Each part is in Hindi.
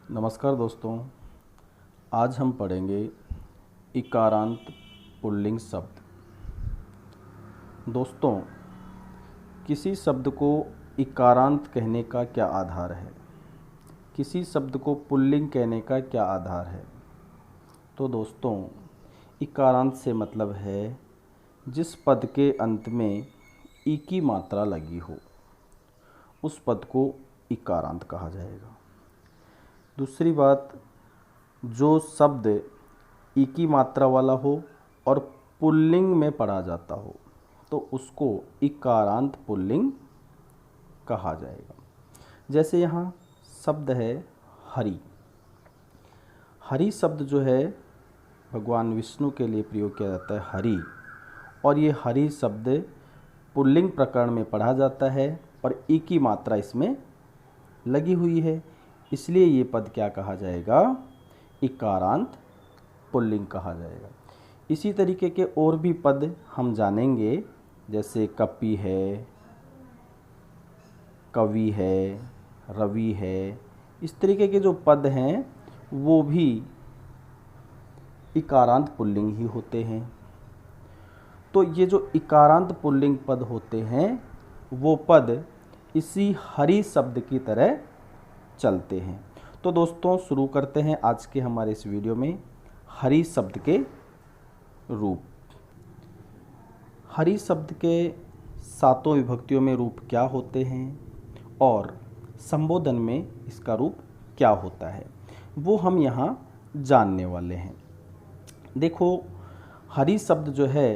नमस्कार दोस्तों, आज हम पढ़ेंगे इकारांत पुल्लिंग शब्द। दोस्तों, किसी शब्द को इकारांत कहने का क्या आधार है? किसी शब्द को पुल्लिंग कहने का क्या आधार है? तो दोस्तों, इकारांत से मतलब है जिस पद के अंत में ई की मात्रा लगी हो, उस पद को इकारांत कहा जाएगा। दूसरी बात, जो शब्द ई की मात्रा वाला हो और पुल्लिंग में पढ़ा जाता हो तो उसको इकारांत पुल्लिंग कहा जाएगा। जैसे यहाँ शब्द है हरि। हरि शब्द जो है भगवान विष्णु के लिए प्रयोग किया जाता है हरि, और ये हरि शब्द पुल्लिंग प्रकरण में पढ़ा जाता है और ई की मात्रा इसमें लगी हुई है, इसलिए ये पद क्या कहा जाएगा? इकारांत पुल्लिंग कहा जाएगा। इसी तरीके के और भी पद हम जानेंगे, जैसे कपि है, कवि है, रवि है। इस तरीके के जो पद हैं वो भी इकारांत पुल्लिंग ही होते हैं। तो ये जो इकारांत पुल्लिंग पद होते हैं वो पद इसी हरि शब्द की तरह चलते हैं। तो दोस्तों, शुरू करते हैं आज के हमारे इस वीडियो में हरि शब्द के रूप। हरि शब्द के सातों विभक्तियों में रूप क्या होते हैं और संबोधन में इसका रूप क्या होता है, वो हम यहाँ जानने वाले हैं। देखो, हरि शब्द जो है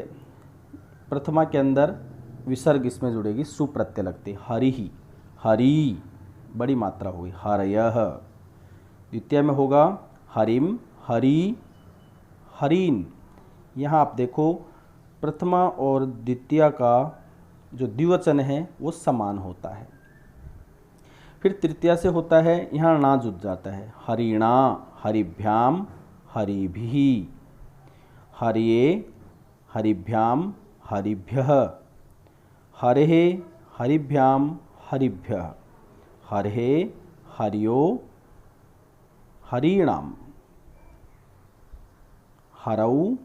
प्रथमा के अंदर विसर्ग इसमें जुड़ेगी, सुप्रत्यय लगते, हरि ही, हरि बड़ी मात्रा हुई, हरयः। द्वितीय में होगा हरिम, हरि, हरीन। यहाँ आप देखो प्रथमा और द्वितीय का जो द्विवचन है वो समान होता है। फिर तृतीया से होता है, यहाँ ना जुड़ जाता है, हरिणा, हरिभ्याम, हरिभिः, हरिये, हरिभ्याम, हरिभ्यः, हरेः, हरिभ्याम, हरिभ्यः, हरेः, हरियो, हरीणाम, हरौ,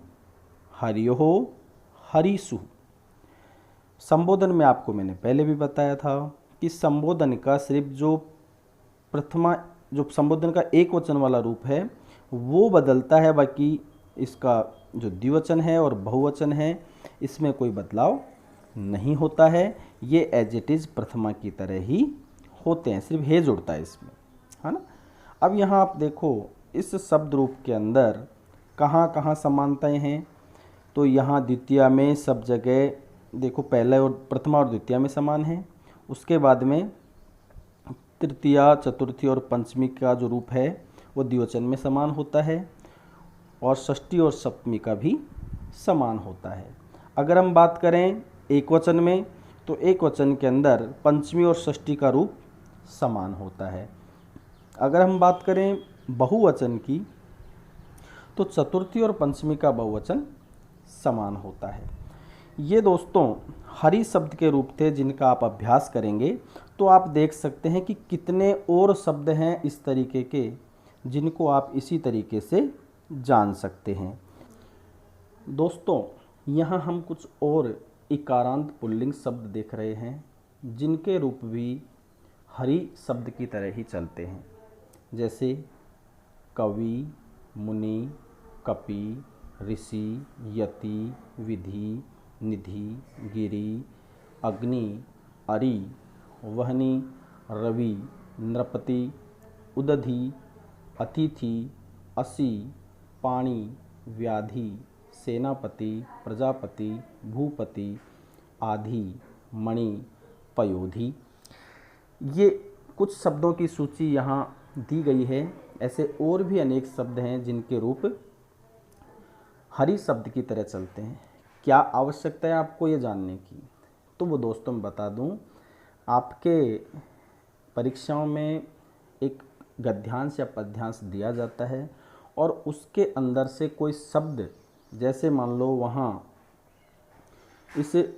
हरियोः, हरिषु। संबोधन में आपको मैंने पहले भी बताया था कि संबोधन का सिर्फ जो प्रथमा, जो संबोधन का एक वचन वाला रूप है वो बदलता है, बाकी इसका जो द्विवचन है और बहुवचन है इसमें कोई बदलाव नहीं होता है। ये एज इट इज़ प्रथमा की तरह ही होते हैं, सिर्फ हे जुड़ता है इसमें, है ना। अब यहाँ आप देखो इस शब्द रूप के अंदर कहाँ कहाँ समानताएं हैं। तो यहाँ द्वितीया में सब जगह देखो, पहले और प्रथमा और द्वितीया में समान है। उसके बाद में तृतीया, चतुर्थी और पंचमी का जो रूप है वो द्विवचन में समान होता है, और षष्ठी और सप्तमी का भी समान होता है। अगर हम बात करें एक वचन में, तो एक वचन के अंदर पंचमी और षष्ठी का रूप समान होता है। अगर हम बात करें बहुवचन की, तो चतुर्थी और पंचमी का बहुवचन समान होता है। ये दोस्तों हरि शब्द के रूप थे जिनका आप अभ्यास करेंगे तो आप देख सकते हैं कि कितने और शब्द हैं इस तरीके के जिनको आप इसी तरीके से जान सकते हैं। दोस्तों, यहाँ हम कुछ और इकारांत पुल्लिंग शब्द देख रहे हैं जिनके रूप भी हरि शब्द की तरह ही चलते हैं, जैसे कवि, मुनि, कपि, ऋषि, यति, विधि, निधि, गिरि, अग्नि, अरि, वहनि, रवि, नृपति, उदधि, अतिथि, असि, पाणि, व्याधि, सेनापति, प्रजापति, भूपति, आधि, मणि, पयोधि। ये कुछ शब्दों की सूची यहाँ दी गई है। ऐसे और भी अनेक शब्द हैं जिनके रूप हरि शब्द की तरह चलते हैं। क्या आवश्यकता है आपको ये जानने की? तो वो दोस्तों मैं बता दूं, आपके परीक्षाओं में एक गद्यांश या पद्यांश दिया जाता है और उसके अंदर से कोई शब्द, जैसे मान लो वहाँ इसे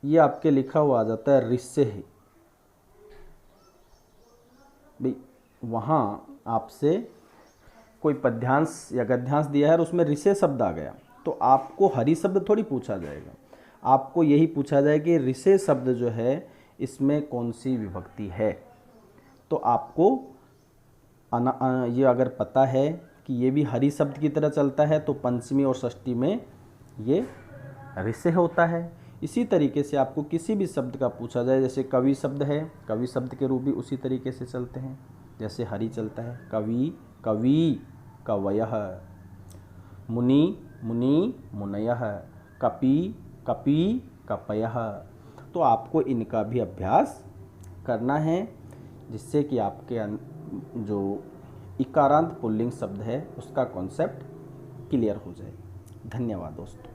ये आपके लिखा हुआ आ जाता है ऋष्य है, भाई वहाँ आपसे कोई पद्यांश या गद्यांश दिया है और उसमें ऋषे शब्द आ गया, तो आपको हरि शब्द थोड़ी पूछा जाएगा, आपको यही पूछा जाए कि ऋषे शब्द जो है इसमें कौन सी विभक्ति है। तो आपको ये अगर पता है कि ये भी हरि शब्द की तरह चलता है, तो पंचमी और षष्ठी में ये ऋषे होता है। इसी तरीके से आपको किसी भी शब्द का पूछा जाए, जैसे कवि शब्द है, कवि शब्द के रूप भी उसी तरीके से चलते हैं जैसे हरि चलता है। कवि कवि कवयः, मुनि मुनि मुनयः, कपि कपि कपयः। तो आपको इनका भी अभ्यास करना है, जिससे कि आपके जो इकारांत पुल्लिंग शब्द है उसका कॉन्सेप्ट क्लियर हो जाए। धन्यवाद दोस्तों।